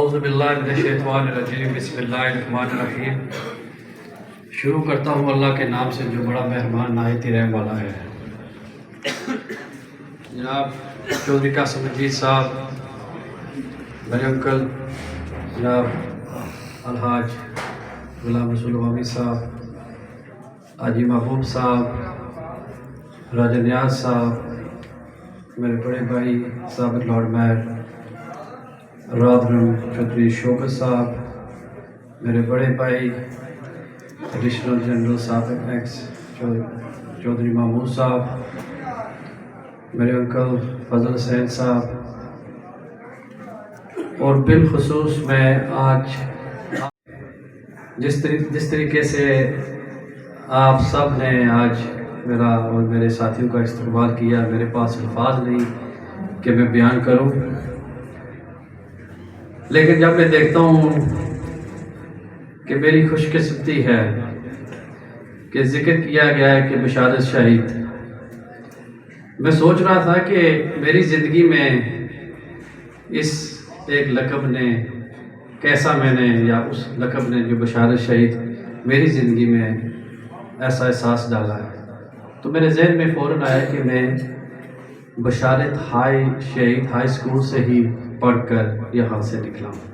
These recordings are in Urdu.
اعوذ باللہ من الشیطان الرجیم، بسم اللہ الرحمن الرحیم۔ شروع کرتا ہوں اللہ کے نام سے جو بڑا مہربان نہایت ہی رحم والا ہے۔ جناب چودھری قاسم مجید صاحب، میرے انکل جناب الحاج غلام رسول عوامی صاحب، حاجی محبوب صاحب، راجہ نیاز صاحب، میرے بڑے بھائی سابق لارڈ میئر رادرم چودھری شوکت صاحب، میرے بڑے بھائی ایڈیشنل جنرل سابق ایکس چودھری محمود صاحب، میرے انکل فضل حسین صاحب، اور بالخصوص میں آج جس طریقے سے آپ سب نے آج میرا اور میرے ساتھیوں کا استقبال کیا، میرے پاس الفاظ نہیں کہ میں بیان کروں، لیکن جب میں دیکھتا ہوں کہ میری خوش قسمتی ہے کہ ذکر کیا گیا ہے کہ بشارت شہید، میں سوچ رہا تھا کہ میری زندگی میں اس ایک لقب نے کیسا میں نے یا اس لقب نے جو بشارت شہید میری زندگی میں ایسا احساس ڈالا ہے، تو میرے ذہن میں فوراً آیا کہ میں بشارت شہید ہائی اسکول سے ہی پڑھ کر یہاں سے نکلا ہوں۔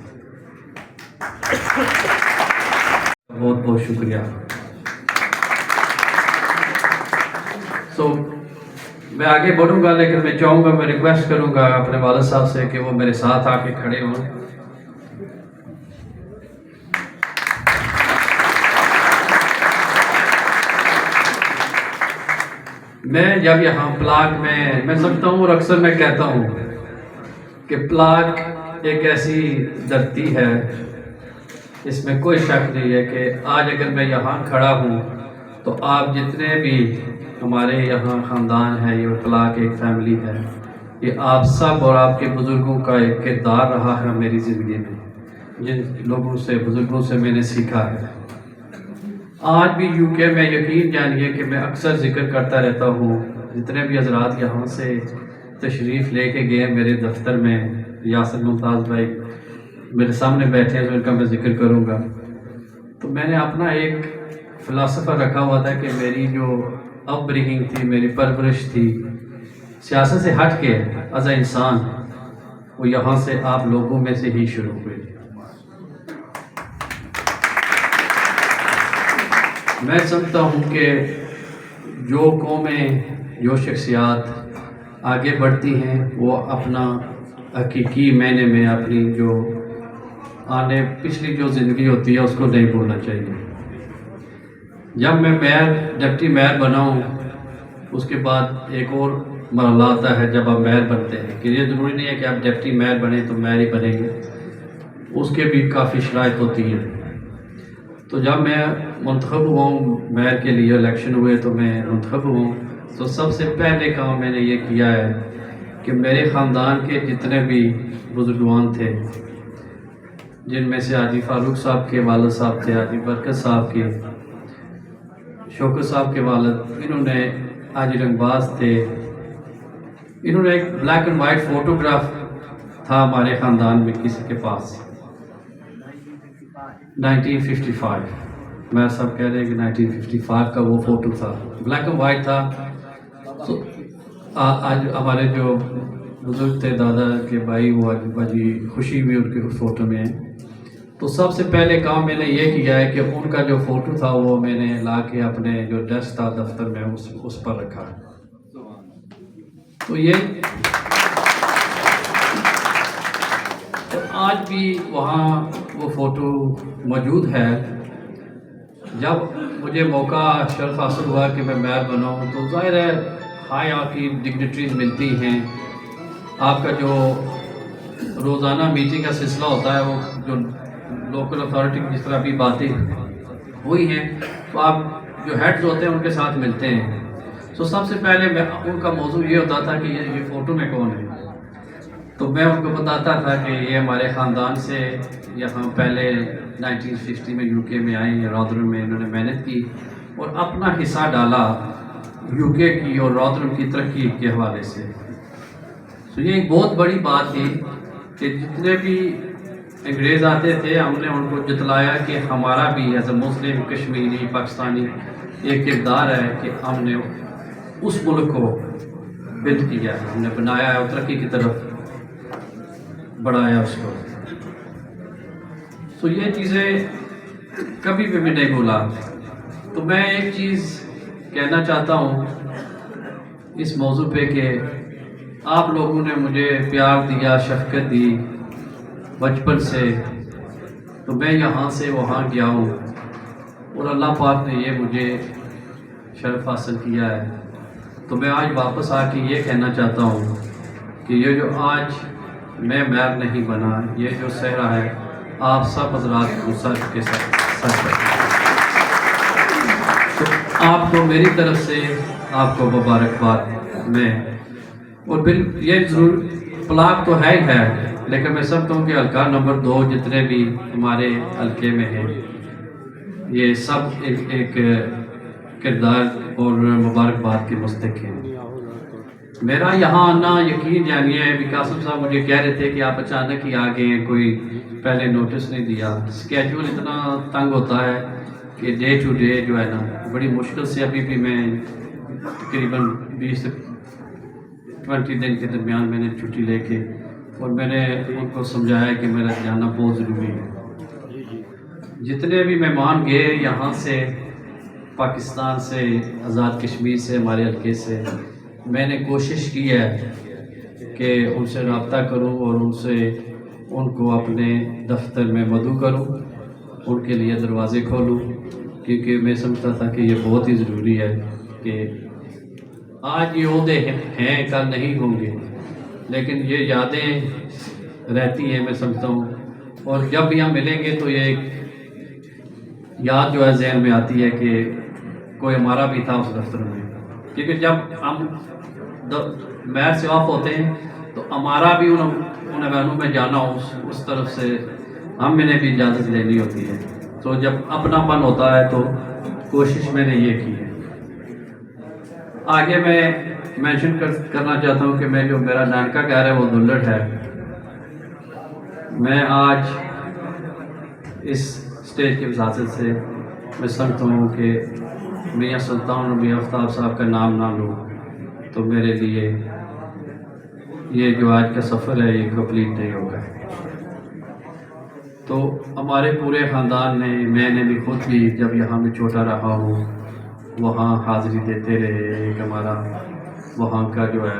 بہت بہت شکریہ۔ میں آگے بڑھوں گا، لیکن میں چاہوں گا، میں ریکویسٹ کروں گا اپنے والد صاحب سے کہ وہ میرے ساتھ آ کے کھڑے ہوں۔ میں جب یہاں پلاک میں سمجھتا ہوں اور اکثر میں کہتا ہوں کہ پلاک ایک ایسی دھرتی ہے، اس میں کوئی شک نہیں ہے کہ آج اگر میں یہاں کھڑا ہوں تو آپ جتنے بھی ہمارے یہاں خاندان ہے، یہ پلاک ایک فیملی ہے، یہ آپ سب اور آپ کے بزرگوں کا ایک کردار رہا ہے میری زندگی میں، جن لوگوں سے بزرگوں سے میں نے سیکھا ہے۔ آج بھی یو کے میں یقین جانیے کہ میں اکثر ذکر کرتا رہتا ہوں، جتنے بھی حضرات یہاں سے تشریف لے کے گئے میرے دفتر میں، یاسر ممتاز بھائی میرے سامنے بیٹھے ہیں تو ان کا میں ذکر کروں گا، تو میں نے اپنا ایک فلسفہ رکھا ہوا تھا کہ میری جو اپ برنگنگ تھی، میری پرورش تھی سیاست سے ہٹ کے ایز اے انسان، وہ یہاں سے آپ لوگوں میں سے ہی شروع ہوئی۔ میں سمجھتا ہوں کہ جو قومیں، جو شخصیات آگے بڑھتی ہیں وہ اپنا حقیقی معنی میں اپنی جو پچھلی جو زندگی ہوتی ہے اس کو نہیں بھولنا چاہیے۔ جب میں ڈپٹی میئر بنا ہوں، اس کے بعد ایک اور مرحلہ آتا ہے جب آپ میئر بنتے ہیں، کہ یہ ضروری نہیں ہے کہ آپ ڈپٹی میئر بنیں تو میئر ہی بنیں گے، اس کے بھی کافی شرائط ہوتی ہیں۔ تو جب میں منتخب ہوا ہوں، میئر کے لیے الیکشن ہوئے تو میں منتخب ہوں، تو سب سے پہلے کام میں نے یہ کیا ہے کہ میرے خاندان کے جتنے بھی بزرگوان تھے، جن میں سے حاجی فاروق صاحب کے والد صاحب تھے، حاجی برکت صاحب کے، شوکت صاحب کے والد، انہوں نے حاجی رنگباز تھے، انہوں نے ایک بلیک اینڈ وائٹ فوٹوگراف تھا ہمارے خاندان میں کسی کے پاس، 1955 میں سب کہہ رہے ہیں کہ 1955 کا وہ فوٹو تھا، بلیک اینڈ وائٹ تھا۔ آج ہمارے جو بزرگ تھے دادا کے بھائی، وہ بڑی خوشی بھی ان کے اس فوٹو میں ہے۔ تو سب سے پہلے کام میں نے یہ کیا ہے کہ ان کا جو فوٹو تھا وہ میں نے لا کے اپنے جو ڈیسک تھا دفتر میں اس پر رکھا۔ تو آج بھی وہاں وہ فوٹو موجود ہے۔ جب مجھے موقع شرف حاصل ہوا کہ میں میئر بنا ہوں تو ظاہر ہے ہائی آپ کی ڈگنیٹریز ملتی ہیں، آپ کا جو روزانہ میٹنگ کا سلسلہ ہوتا ہے، وہ جو لوکل اتھارٹی کی جس طرح بھی باتیں ہوئی ہیں تو آپ جو ہیڈز ہوتے ہیں ان کے ساتھ ملتے ہیں۔ تو سب سے پہلے ان کا موضوع یہ ہوتا تھا کہ یہ فوٹو میں کون ہے، تو میں ان کو بتاتا تھا کہ یہ ہمارے خاندان سے یہاں پہلے 1960 میں یو کے میں آئے ہیں، رادرم میں انہوں نے محنت کی اور اپنا حصہ ڈالا یو کے کی اور رادرم کی ترقی کے حوالے سے۔ تو یہ ایک بہت بڑی بات تھی کہ جتنے بھی انگریز آتے تھے ہم نے ان کو جتلایا کہ ہمارا بھی ایز اے مسلم کشمیری پاکستانی یہ کردار ہے کہ ہم نے اس ملک کو بلڈ کیا ہے، ہم نے بنایا ہے اور ترقی کی طرف بڑھایا اس کو. تو یہ چیزیں کبھی بھی نہیں بھولا. تو میں ایک چیز کہنا چاہتا ہوں اس موضوع پہ کہ آپ لوگوں نے مجھے پیار دیا، شفقت دی بچپن سے، تو میں یہاں سے وہاں گیا ہوں اور اللہ پاک نے یہ مجھے شرف حاصل کیا ہے. تو میں آج واپس آ کے یہ کہنا چاہتا ہوں کہ یہ جو آج میں میر نہیں بنا، یہ جو صحرا ہے آپ سب حضرات کو سر کے ساتھ تو آپ کو میری طرف سے آپ کو مبارکباد. میں اور یہ ضرور پلاک تو ہے ہی ہے، لیکن میں سمجھتا ہوں کہ حلقہ نمبر 2 جتنے بھی ہمارے حلقے میں ہیں یہ سب ایک کردار اور مبارکباد کے مستحق ہیں. میرا یہاں آنا یقین جانیے ہے، قاسم صاحب مجھے کہہ رہے تھے کہ آپ اچانک ہی آ گئے ہیں، کوئی پہلے نوٹس نہیں دیا. اسکیجول اتنا تنگ ہوتا ہے کہ ڈے ٹو ڈے جو ہے نا بڑی مشکل سے ابھی بھی میں تقریباً 20 سے 20 دن کے درمیان میں نے چھٹی لے کے اور میں نے ان کو سمجھایا کہ میرا جانا بہت ضروری ہے. جتنے بھی مہمان گئے یہاں سے پاکستان سے، آزاد کشمیر سے، ہمارے حلقے سے، میں نے کوشش کی ہے کہ ان سے رابطہ کروں اور ان کو اپنے دفتر میں مدعو کروں، ان کے لیے دروازے کھولوں، کیونکہ میں سمجھتا تھا کہ یہ بہت ہی ضروری ہے کہ آج یہ عہدے ہیں کل نہیں ہوں گے، لیکن یہ یادیں رہتی ہیں میں سمجھتا ہوں. اور جب بھی ہم ملیں گے تو یہ ایک یاد جو ہے ذہن میں آتی ہے کہ کوئی ہمارا بھی تھا اس دفتر میں، کیونکہ جب ہم میر سے آف ہوتے ہیں تو ہمارا بھی ان ایوانوں میں جانا اس طرف سے ہم میں نے بھی اجازت لینی ہوتی ہے. تو جب اپنا پن ہوتا ہے تو کوشش میں نے یہ کی ہے. آگے میں مینشن کرنا چاہتا ہوں کہ میں جو میرا نانکا گھر ہے وہ دلٹ ہے. میں آج اس اسٹیج کی وساطت سے میں سمجھتا ہوں کہ میاں سلطان اور میاں آفتاب صاحب کا نام نہ لوں تو میرے لیے یہ جو آج کا سفر ہے یہ کمپلیٹ نہیں ہوگا. تو ہمارے پورے خاندان نے، میں نے بھی خود بھی جب یہاں میں چھوٹا رہا ہوں وہاں حاضری دیتے رہے. ایک ہمارا وہاں کا جو ہے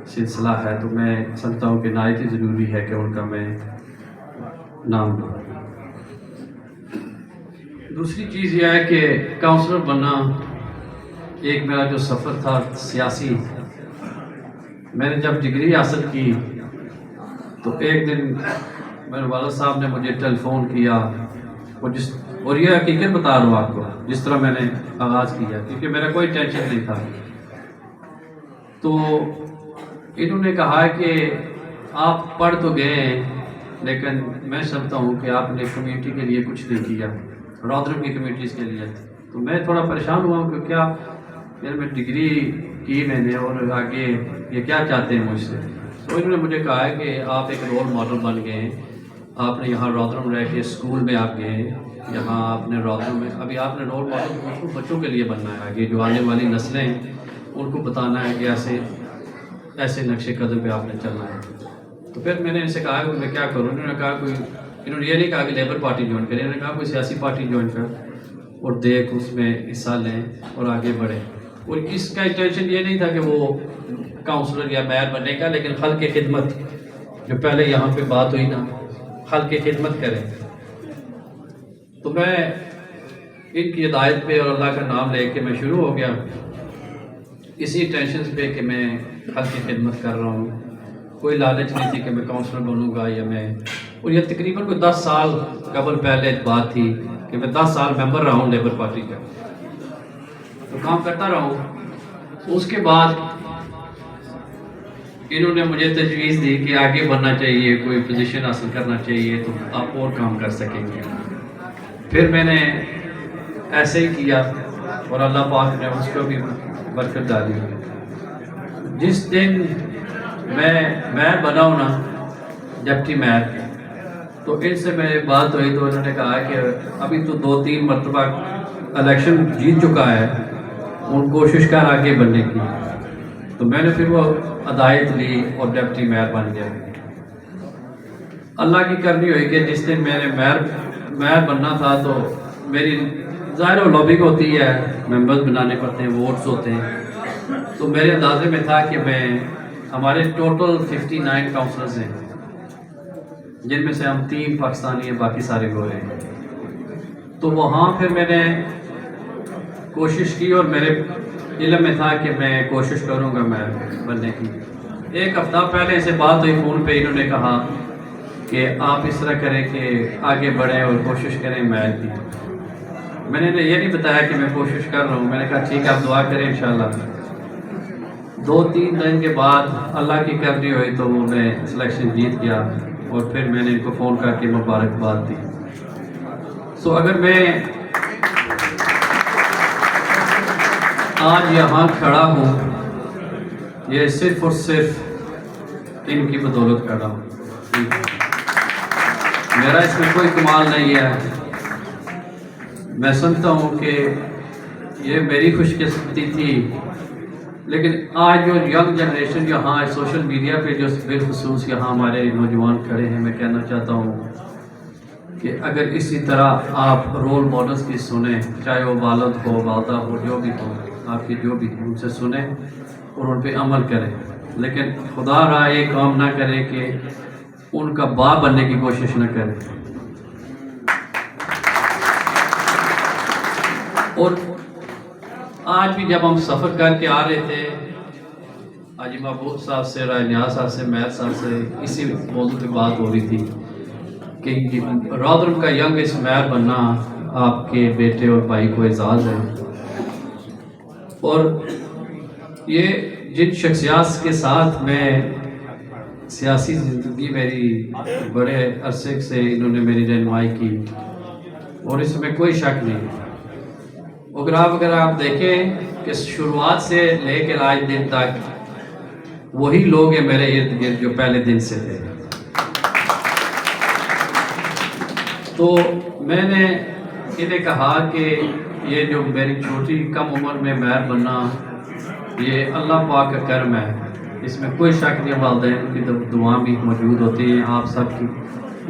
سلسلہ ہے، تو میں سمجھتا ہوں کہ نہایت ہی ضروری ہے کہ ان کا میں نام لوں. دوسری چیز یہ ہے کہ کاؤنسلر بننا ایک میرا جو سفر تھا سیاسی، میں نے جب ڈگری حاصل کی تو ایک دن میرے والد صاحب نے مجھے ٹیلی فون کیا اور یہ حقیقت بتا رہا ہوں آپ کو جس طرح میں نے آغاز کیا، کیونکہ میرا کوئی ٹینشن نہیں تھا. تو انہوں نے کہا کہ آپ پڑھ تو گئے ہیں لیکن میں سمجھتا ہوں کہ آپ نے کمیونٹی کے لیے کچھ نہیں کیا، رودرم کی کمیونٹیز کے لیے. تو میں تھوڑا پریشان ہوا ہوں کہ کیا میں ڈگری کی میں نے اور آگے یہ کیا چاہتے ہیں مجھ سے. تو انہوں نے مجھے کہا ہے کہ آپ ایک رول ماڈل بن گئے ہیں، آپ نے یہاں رودرم رہ کے اسکول میں آپ گئے ہیں، یہاں آپ نے رودرم میں ابھی آپ نے رول ماڈل دوسروں بچوں کے لیے بننا ہے، آگے جو آنے والی نسلیں ہیں ان کو بتانا ہے کہ ایسے نقشے قدم پہ آپ نے چلنا ہے. تو پھر میں نے ان سے کہا کہ میں کیا کروں. انہوں نے کہا انہوں نے یہ نہیں کہا کہ لیبر پارٹی جوائن کریں، انہوں نے کہا کوئی سیاسی پارٹی جوائن کر اور دیکھ اس میں حصہ لیں اور آگے بڑھیں. اور اس کا انٹینشن یہ نہیں تھا کہ وہ کاؤنسلر یا میئر بننے کا، لیکن خلق کی خدمت جو پہلے یہاں پہ بات ہوئی نا، خلق کی خدمت کریں. تو میں ان کی ہدایت پہ اور اللہ کا نام لے کے میں شروع ہو گیا اسی ٹینشن پہ کہ میں خلق کی خدمت کر رہا ہوں. کوئی لالچ نہیں تھی کہ میں کاؤنسلر بنوں گا یا میں، اور یہ تقریباً کوئی 10 سال قبل پہلے بات تھی کہ میں 10 سال ممبر رہا ہوں لیبر پارٹی کا، تو کام کرتا رہا ہوں. اس کے بعد انہوں نے مجھے تجویز دی کہ آگے بڑھنا چاہیے، کوئی پوزیشن حاصل کرنا چاہیے تو آپ اور کام کر سکیں گے. پھر میں نے ایسے ہی کیا اور اللہ پاک نے اس کو بھی برکت ڈالی. جس دن میں بنا ہوں نا ڈپٹی میئر، تو ان سے میں بات ہوئی تو انہوں نے کہا کہ ابھی تو 2-3 مرتبہ الیکشن جیت چکا ہے، ان کوشش کر آگے بننے کی. تو میں نے پھر وہ ہدایت لی اور ڈپٹی میئر بن گیا. اللہ کی کرنی ہوئی کہ جس دن میں نے میئر بننا تھا تو میری ظاہر و لابنگ ہوتی ہے، ممبرز بنانے پڑتے ہیں، ووٹس ہوتے ہیں. تو میرے اندازے میں تھا کہ میں ہمارے ٹوٹل 59 کاؤنسلرز ہیں، جن میں سے ہم 3 پاکستانی ہیں، باقی سارے گورے ہیں. تو وہاں پھر میں نے کوشش کی اور میرے علم میں تھا کہ میں کوشش کروں گا میں بننے کی. 1 ہفتہ پہلے سے بات ہوئی فون پہ، انہوں نے کہا کہ آپ اس طرح کریں کہ آگے بڑھیں اور کوشش کریں میئر کی. میں نے یہ نہیں بتایا کہ میں کوشش کر رہا ہوں، میں نے کہا ٹھیک ہے آپ دعا کریں انشاءاللہ. 2-3 دن کے بعد اللہ کی کرنی ہوئی تو وہ میں سلیکشن جیت گیا اور پھر میں نے ان کو فون کر کے مبارکباد دی. اگر میں آج یہاں کھڑا ہوں یہ صرف اور صرف ان کی بدولت کر رہا ہوں. میرا اس میں کوئی کمال نہیں ہے. میں سمجھتا ہوں کہ یہ میری خوش قسمتی تھی، لیکن آج جو ینگ جنریشن یہاں سوشل میڈیا پہ جو بالخصوص یہاں ہمارے نوجوان کھڑے ہیں، میں کہنا چاہتا ہوں کہ اگر اسی طرح آپ رول ماڈلز کی سنیں، چاہے وہ والد ہو، والدہ ہو، جو بھی ہو، آپ کی جو بھی ان سے سنیں اور ان پہ عمل کریں. لیکن خدا رہا یہ کام نہ کریں کہ ان کا باپ بننے کی کوشش نہ کریں. اور آج بھی جب ہم سفر کر کے آ رہے تھے، حاجی محبوب صاحب سے، رائے نیاز صاحب سے، میئر صاحب سے اسی موضوع پہ بات ہو رہی تھی کہ رادرم کا ینگسٹ میئر بننا آپ کے بیٹے اور بھائی کو اعزاز ہے. اور یہ جن شخصیات کے ساتھ میں سیاسی زندگی میری بڑے عرصے سے انہوں نے میری رہنمائی کی اور اس میں کوئی شک نہیں. اگر آپ دیکھیں کہ شروعات سے لے کر آج دن تک وہی لوگ ہیں میرے ارد گرد جو پہلے دن سے تھے. تو میں نے انہیں کہا کہ یہ جو میری چھوٹی کم عمر میں میئر بننا یہ اللہ پاک کا کرم ہے، اس میں کوئی شک نہیں. والدین کی دعائیں بھی موجود ہوتی ہیں آپ سب کی،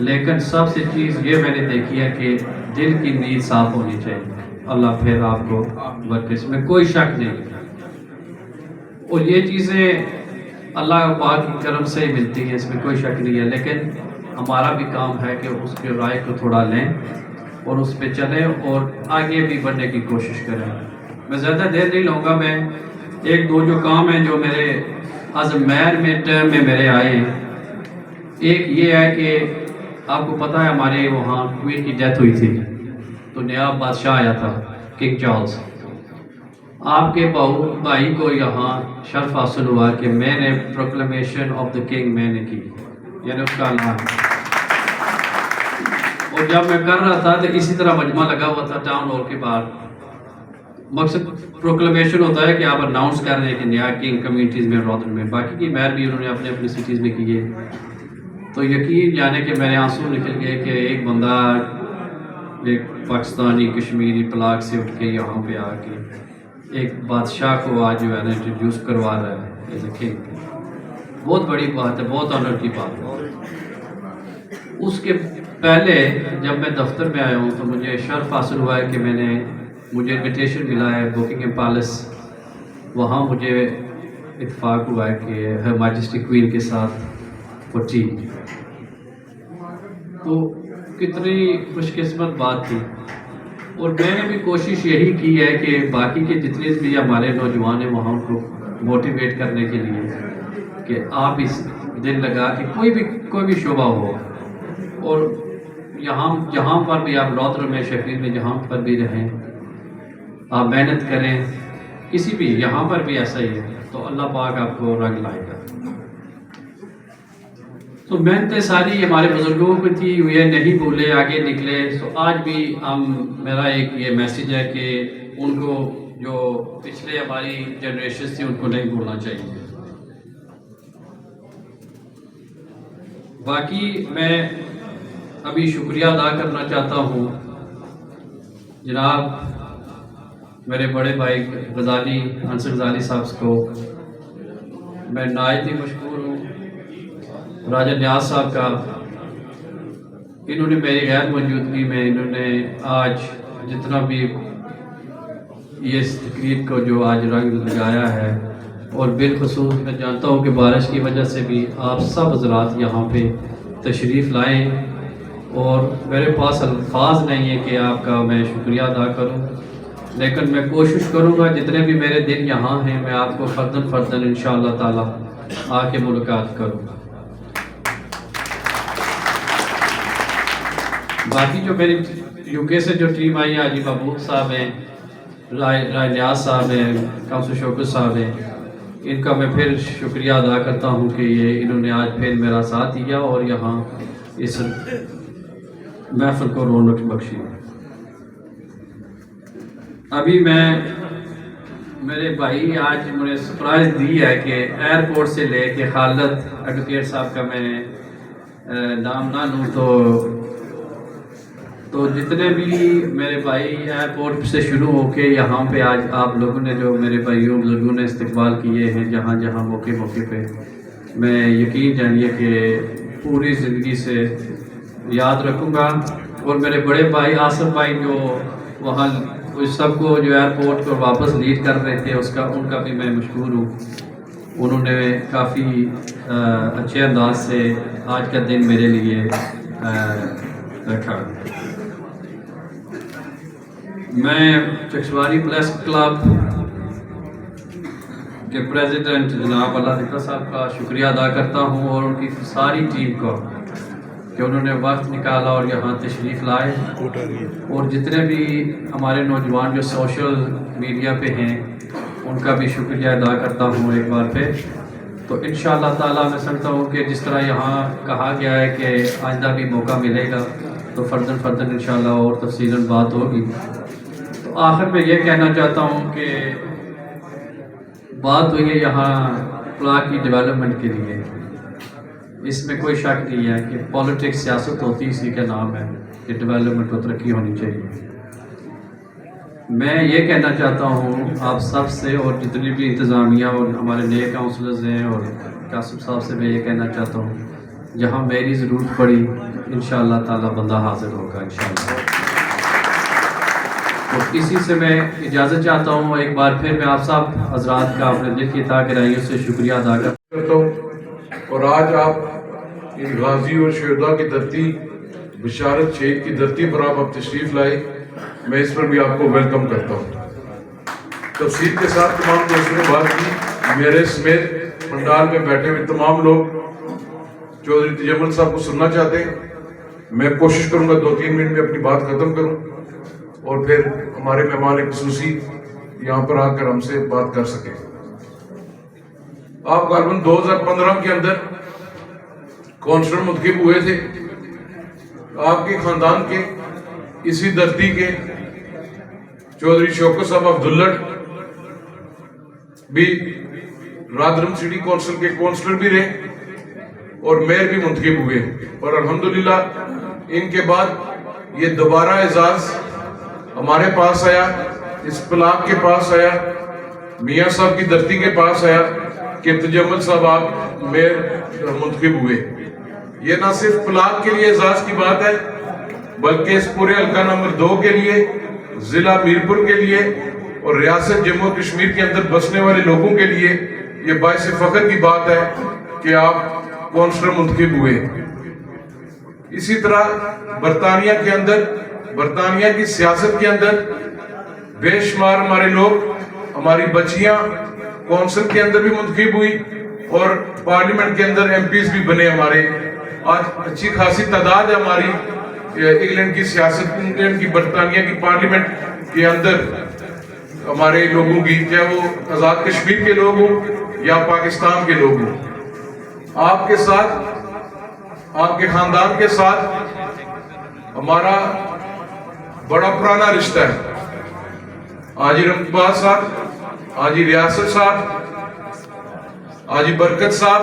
لیکن سب سے چیز یہ میں نے دیکھی ہے کہ دل کی نیت صاف ہونی چاہیے. اللہ پھر آپ کو برکت، اس میں کوئی شک نہیں. اور یہ چیزیں اللہ پاک کی کرم سے ہی ملتی ہیں، اس میں کوئی شک نہیں ہے. لیکن ہمارا بھی کام ہے کہ اس کی رائے کو تھوڑا لیں اور اس پہ چلیں اور آگے بھی بڑھنے کی کوشش کریں. میں زیادہ دیر نہیں لوں گا. میں 1-2 جو کام ہیں جو میرے ایز اے میئر میں ٹرم میں میرے آئے ہیں. ایک یہ ہے کہ آپ کو پتہ ہے ہمارے وہاں کوئین کی ڈیتھ ہوئی تھی تو نیا بادشاہ آیا تھا، کنگ چارلز. آپ کے بھائی کو یہاں شرف حاصل ہوا کہ میں نے پروکلیمیشن آف دا کنگ میں نے کی، یعنی اس کا اعلان. اور جب میں کر رہا تھا تو اسی طرح مجمع لگا ہوا تھا ٹاؤن ہال کے باہر. مقصد پروکلیمیشن ہوتا ہے کہ آپ اناؤنس کر رہے ہیں کہ نیا کنگ کمیونٹیز میں رادرم میں، باقی کی میئر بھی انہوں نے اپنے اپنی سٹیز میں کیے. تو یقین جانے کہ میرے آنسو نکل گئے کہ ایک بندہ ایک پاکستانی کشمیری پلاگ سے اٹھ کے یہاں پہ آ کے ایک بادشاہ کو آج جو ہے نا انٹروڈیوس کروا رہا ہے ایز اے کنگ. بہت بڑی بات ہے، بہت آنر کی بات ہے. اس کے پہلے جب میں دفتر میں آیا ہوں تو مجھے شرف حاصل ہوا ہے کہ مجھے انویٹیشن ملا ہے بکنگھم پیلس. وہاں مجھے اتفاق ہوا ہے کہ ہر میجسٹی کوئین کے ساتھ 14. تو کتنی خوش قسمت بات تھی. اور میں نے بھی کوشش یہی کی ہے کہ باقی کے جتنے بھی ہمارے نوجوان ہیں وہاں ان کو موٹیویٹ کرنے کے لیے کہ آپ اس دل لگا کہ کوئی بھی شعبہ ہو اور جہاں پر بھی آپ رادرم میں شفیع میں جہاں پر بھی رہیں آپ محنت کریں. کسی بھی یہاں پر بھی ایسا ہی ہے تو اللہ پاک آپ کو رنگ لائے گا. تو محنتیں ساری ہمارے بزرگوں کی تھی، یہ نہیں بھولے، آگے نکلے. تو آج بھی میرا ایک یہ میسیج ہے کہ ان کو جو پچھلے ہماری جنریشنز تھی ان کو نہیں بھولنا چاہیے. باقی میں ابھی شکریہ ادا کرنا چاہتا ہوں جناب میرے بڑے بھائی غزالی انصر غزالی صاحب کو. میں نہایت ہی مشکور ہوں راجہ نیاز صاحب کا. انہوں نے میری غیر موجودگی میں انہوں نے آج جتنا بھی یہ تقریب کو جو آج رنگ لگایا ہے، اور بالخصوص میں جانتا ہوں کہ بارش کی وجہ سے بھی آپ سب حضرات یہاں پہ تشریف لائیں، اور میرے پاس الفاظ نہیں ہے کہ آپ کا میں شکریہ ادا کروں، لیکن میں کوشش کروں گا جتنے بھی میرے دن یہاں ہیں میں آپ کو فرداً فرداً انشاءاللہ تعالی آ کے ملاقات کروں. باقی جو میری یو کے سے جو ٹیم آئی ہے، حاجی محبوب صاحب ہیں، رائے نیاز صاحب ہیں، کامسو شوکت صاحب ہیں، ان کا میں پھر شکریہ ادا کرتا ہوں کہ انہوں نے آج پھر میرا ساتھ دیا اور یہاں اس محفل کو رونق بخشی. ابھی میرے بھائی آج مجھے سرپرائز دی ہے کہ ایئرپورٹ سے لے کے خالد ایڈوکیٹ صاحب کا میں نام نہ لوں تو جتنے بھی میرے بھائی ایئرپورٹ سے شروع ہو کے یہاں پہ آج آپ لوگوں نے جو میرے بھائیوں بزرگوں نے استقبال کیے ہیں جہاں جہاں موقع پہ، میں یقین جانیے کہ پوری زندگی سے یاد رکھوں گا. اور میرے بڑے بھائی آصف بھائی جو وہاں اس سب کو جو ایئرپورٹ کو واپس لیڈ کر رہے تھے ان کا بھی میں مشکور ہوں. انہوں نے کافی اچھے انداز سے آج کا دن میرے لیے رکھا. میں چکسواری پریس کلب کے پریزیڈنٹ جناب اللہ ذکر صاحب کا شکریہ ادا کرتا ہوں، اور ان کی ساری ٹیم کو کہ انہوں نے وقت نکالا اور یہاں تشریف لائے، اور جتنے بھی ہمارے نوجوان جو سوشل میڈیا پہ ہیں ان کا بھی شکریہ ادا کرتا ہوں ایک بار پہ. تو انشاءاللہ تعالیٰ میں سمجھتا ہوں کہ جس طرح یہاں کہا گیا ہے کہ آئندہ بھی موقع ملے گا تو فرداً انشاءاللہ اور تفصیلاً بات ہوگی. تو آخر میں یہ کہنا چاہتا ہوں کہ بات ہوئی ہے یہاں پلاک کی ڈیولپمنٹ کے لیے، اس میں کوئی شک نہیں ہے کہ پولیٹکس سیاست ہوتی اسی کا نام ہے کہ ڈیولپمنٹ کو ترقی ہونی چاہیے. میں یہ کہنا چاہتا ہوں آپ سب سے اور جتنی بھی انتظامیہ اور ہمارے نئے کاؤنسلرز ہیں اور قاسم صاحب سے میں یہ کہنا چاہتا ہوں جہاں میری ضرورت پڑی انشاءاللہ تعالی بندہ حاضر ہوگا انشاءاللہ. تو اسی سے میں اجازت چاہتا ہوں. ایک بار پھر میں آپ سب حضرات کا اپنے دل کی گہرائیوں سے شکریہ ادا کرتا ہوں. اور آج آپ ان غازی اور شہداء کی دھرتی بشارت شہید کی دھرتی پر آپ تشریف لائے، میں اس پر بھی آپ کو ویلکم کرتا ہوں. تفصیل کے ساتھ تمام دوستوں نے بات کی. میرے سمیت پنڈال میں بیٹھے ہوئے تمام لوگ چودھری تجمل صاحب کو سننا چاہتے ہیں. میں کوشش کروں گا 2-3 منٹ میں اپنی بات ختم کروں اور پھر ہمارے مہمان خصوصی یہاں پر آ کر ہم سے بات کر سکیں. آپ غالباً 2015 کے اندر کونسلر منتخب ہوئے تھے. آپ کے خاندان کے اسی دھرتی کے چودھری شوکت صاحب عبداللہ بھی رادرم سٹی کونسل کے کونسلر بھی رہے اور میئر بھی منتخب ہوئے، اور الحمدللہ ان کے بعد یہ دوبارہ اعزاز ہمارے پاس آیا، اس بلاک کے پاس آیا، میاں صاحب کی دھرتی کے پاس آیا کہ تجمل صاحب آپ میئر منتخب ہوئے. یہ نہ صرف بلاک کے لیے اعزاز کی بات ہے بلکہ اس پورے حلقہ نمبر 2 کے لیے، ضلع میرپور کے لیے اور ریاست جموں کشمیر کے اندر بسنے والے لوگوں کے لیے یہ باعث فخر کی بات ہے کہ آپ کونسلر منتخب ہوئے. اسی طرح برطانیہ کے اندر، برطانیہ کی سیاست کے اندر بے شمار ہمارے لوگ، ہماری بچیاں کونسل کے اندر بھی منتخب ہوئی اور پارلیمنٹ کے اندر ایم پیز بھی بنے. ہمارے آج اچھی خاصی تعداد ہے ہماری انگلینڈ کی سیاست، انگلینڈ کی برطانیہ کی پارلیمنٹ کے اندر ہمارے لوگوں کی، چاہے وہ آزاد کشمیر کے لوگ ہوں یا پاکستان کے لوگ ہوں. آپ کے ساتھ، آپ کے خاندان کے ساتھ ہمارا بڑا پرانا رشتہ ہے. حاجی رمباز صاحب، حاجی ریاست صاحب، حاجی برکت صاحب،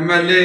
MLA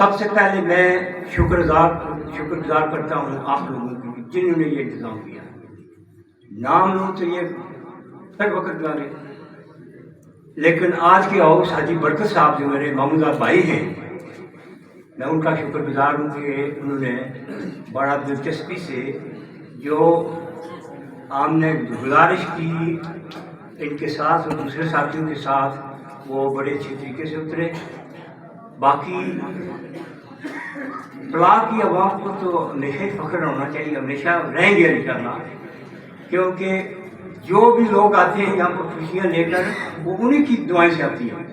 سب سے پہلے میں شکر گزار کرتا ہوں آپ لوگوں کی جنہوں نے یہ انتظام کیا. نام لوں تو یہ ہر وقت گزارے، لیکن آج کے ہاؤس حاجی برکت صاحب جو میرے مامودہ بھائی ہیں، میں ان کا شکر گزار ہوں کہ انہوں نے بڑا دلچسپی سے جو ہم نے گزارش کی ان کے ساتھ اور دوسرے ساتھیوں کے ساتھ، وہ بڑے اچھے طریقے سے اترے. باقی بلاک کی عوام کو تو ہمیشہ ہی فخر ہونا چاہیے، ہمیشہ رہیں گے انشاءاللہ، کیونکہ جو بھی لوگ آتے ہیں یہاں پر خوشیاں لے کر، وہ انہیں کی دعائیں سے آتی ہیں.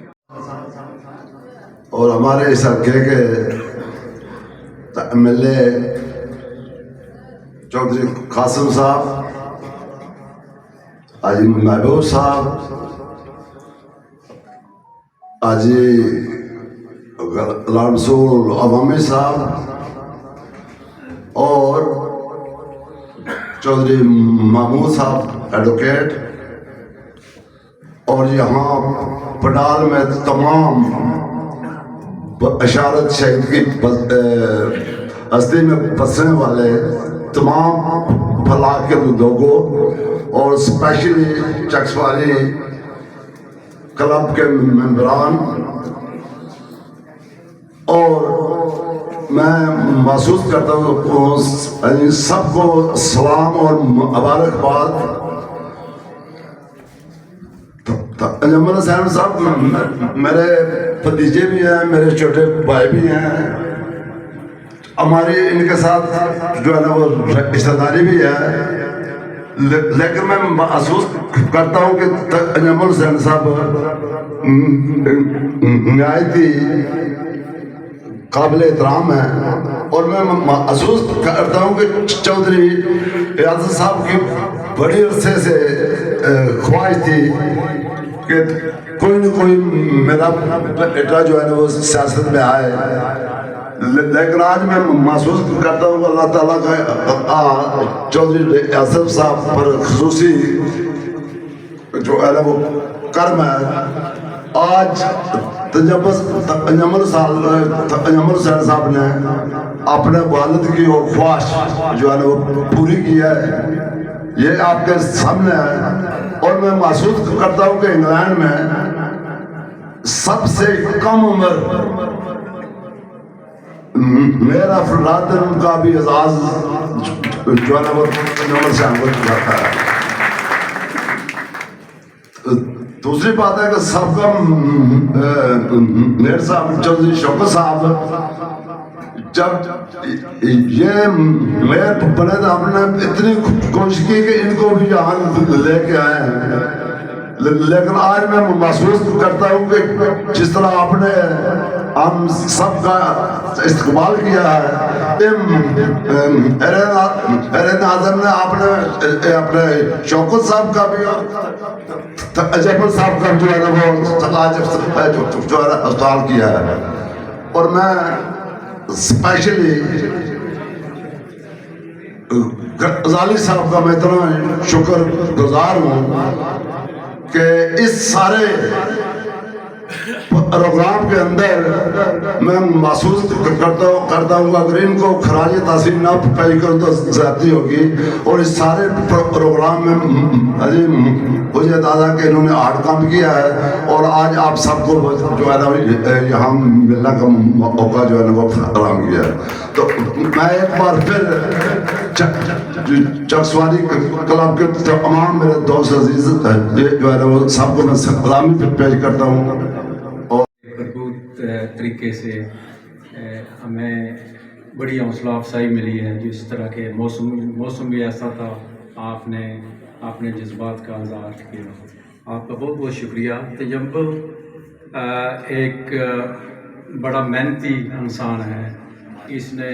اور ہمارے اس حلقے کے M L A Chaudhry Qasim صاحب، حاجی محبوب صاحب، حاجی غلام رسول عوامی صاحب اور چودھری محمود صاحب ایڈوکیٹ، اور یہاں پنڈال میں تمام اشارت شہید کی ہستی میں بسنے والے تمام فلاح کے لوگوں، اور اسپیشلی چکسوالی کلب کے ممبران، اور میں محسوس کرتا ہوں سب کو سلام اور مبارکباد. انجمن حسین صاحب میرے بھتیجے بھی ہیں، میرے چھوٹے بھائی بھی ہیں، ہماری ان کے ساتھ جو ہے نا وہ رشتہ داری بھی ہے، لیکن میں محسوس کرتا ہوں کہ انجمن حسین صاحب نہایت ہی قابل احترام ہے، اور میں محسوس کرتا ہوں کہ چودھری اعظم صاحب کی بڑی عرصے سے خواہش تھی کہ کوئی نہ کوئی میرا بیٹا جو ہے نا وہ سیاست میں آئے، لیکن آج میں محسوس کرتا ہوں کہ اللہ تعالیٰ کا چودھری اعظم صاحب پر خصوصی جو ہے نا وہ کرم ہے. آج انجمن حسین صاحب نے اپنے والد کی وہ خواہش جو ہے نا وہ پوری کی ہے، یہ آپ کے سامنے ہے. اور میں محسوس کرتا ہوں کہ انگلینڈ میں سب سے کم عمر میرا فلادن کا بھی اعزاز جو ہے نا وہ انجمن صاحب کو جاتا ہے. دوسری بات ہے کہ سب کا میر صاحب چودھری شوکت صاحب جب یہ میر بنے تو ہم نے اتنی کوشش کی کہ ان کو بھی یہاں لے کے آئے ہیں، لیکن آج میں محسوس کرتا ہوں کہ جس طرح آپ نے ہم سب کا استقبال کیا ہے، ارے ناظم نے آپ نے اپنے شوکت صاحب کا بھی اجمل صاحب کا جو ہے نا وہ جو ہے نا استعمال کیا ہے. اور میں اسپیشلی غزالی صاحب کا میں اتنا شکر گزار ہوں کہ اس سارے پروگرام کے اندر میں محسوس کرتا ہوں اگر ان کو خراج تحسین نہ پیش کروں تو زیادتی ہوگی. اور اس سارے پروگرام میں مجھے دادا کہ انہوں نے ہارڈ کام کیا ہے، اور آج آپ سب کو جو ہے نا یہاں ملنے کا موقع جو ہے نا وہ فراہم کیا ہے. تو میں ایک بار پھر چکسوالی کلب کے تمام میرے دوست عزیز جو ہے نا وہ سب کو میں سلامی پیش کرتا ہوں. طریقے سے ہمیں بڑی حوصلہ افزائی ملی ہے. جس طرح کے موسم بھی ایسا تھا، آپ نے جذبات کا اظہار کیا، آپ کا بہت بہت شکریہ. تجمل ایک بڑا محنتی انسان ہے، اس نے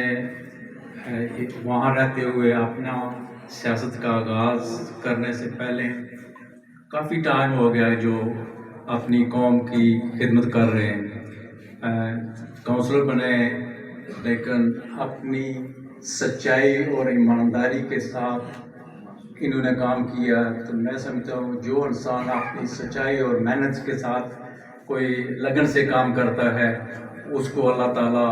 وہاں رہتے ہوئے اپنا سیاست کا آغاز کرنے سے پہلے کافی ٹائم ہو گیا جو اپنی قوم کی خدمت کر رہے ہیں. کونسلر بنے، لیکن اپنی سچائی اور ایمانداری کے ساتھ انہوں نے کام کیا. تو میں سمجھتا ہوں جو انسان اپنی سچائی اور محنت کے ساتھ کوئی لگن سے کام کرتا ہے، اس کو اللہ تعالیٰ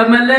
MLA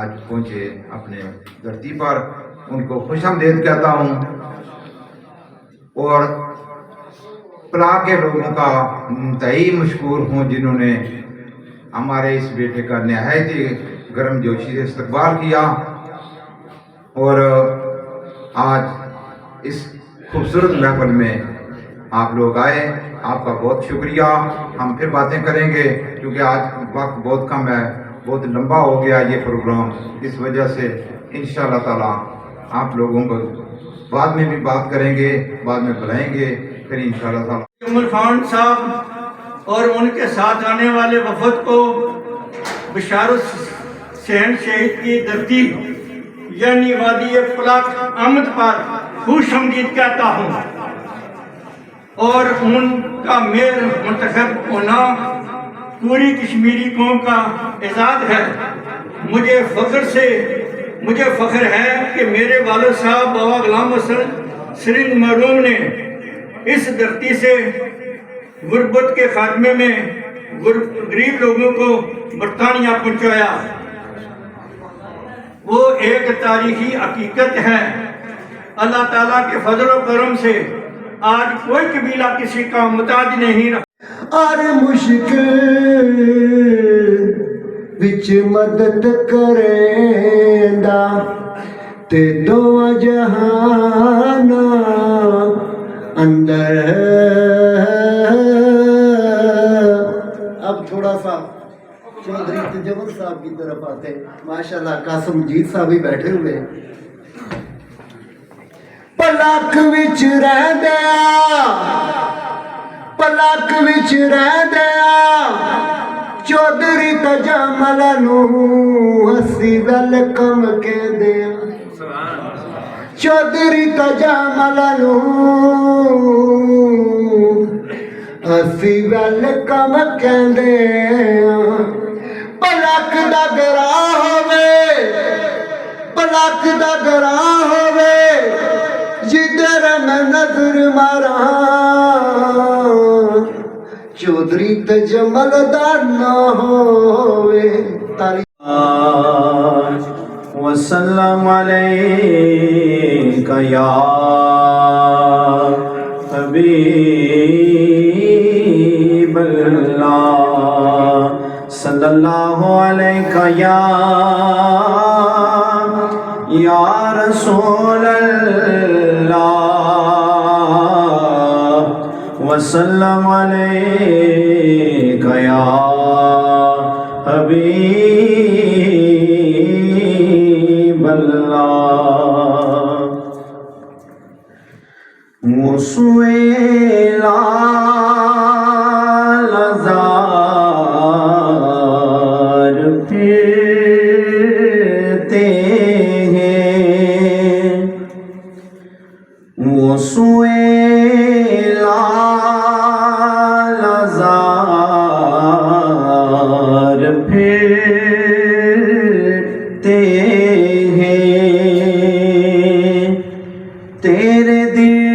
آج پہنچے اپنے دھرتی پر، ان کو خوش آمدید کہتا ہوں، اور پلا کے لوگوں کا انتہائی مشکور ہوں جنہوں نے ہمارے اس بیٹے کا نہایت ہی گرم جوشی سے استقبال کیا، اور آج اس خوبصورت محفل میں آپ لوگ آئے، آپ کا بہت شکریہ۔ ہم پھر باتیں کریں گے کیونکہ آج وقت بہت کم ہے، بہت لمبا ہو گیا یہ پروگرام، اس وجہ سے انشاءاللہ تعالی آپ لوگوں کو بعد میں بھی بات کریں گے، بعد میں بلائیں گے پھر انشاءاللہ تعالی۔ عمر خان صاحب اور ان کے ساتھ آنے والے وفد کو بشارت حسین شہید کی دھرتی یعنی وادی پلاک آمد پر خوش آمدید کہتا ہوں، اور ان کا میر منتخب ہونا پوری کشمیری قوم کا اعزاز ہے۔ مجھے فخر ہے کہ میرے والد صاحب بابا غلام حسن سرنگ مرحوم نے اس دھرتی سے غربت کے خاتمے میں غریب لوگوں کو برطانیہ پہنچایا۔ وہ ایک تاریخی حقیقت ہے۔ اللہ تعالیٰ کے فضل و کرم سے آج کوئی قبیلہ کسی کا محتاج نہیں رہا۔ اور مشکل وچ مدد کریندا تے دو جہان اندر۔ اب تھوڑا سا چودھری تجمل صاحب کی طرف آتے ہیں۔ ماشاءاللہ قاسم مجید صاحب بھی بیٹھے ہوئے ہیں۔ پلاک وچ رہ دیا، پلاک وچ رہ دیا، چودھری تجمل نوں اسی ویلکم کہہ دیا، چودھری تجمل نوں اسی ویلکم کہہ دیا۔ پلاک دا گراہ ہووے، پلاک دا گراہ ہووے، جدھر میں نظر ماراں چودھری تجمل دا نہ ہووے۔ وسلم علیک یا حبیب اللہ، صلی اللہ علیک یا رسول اللہ، وسلم علیک یا حبیب اللہ۔ مسویلا لزار پھرتے ہیں، مسویلا لزار پھرتے ہیں، تیرے دل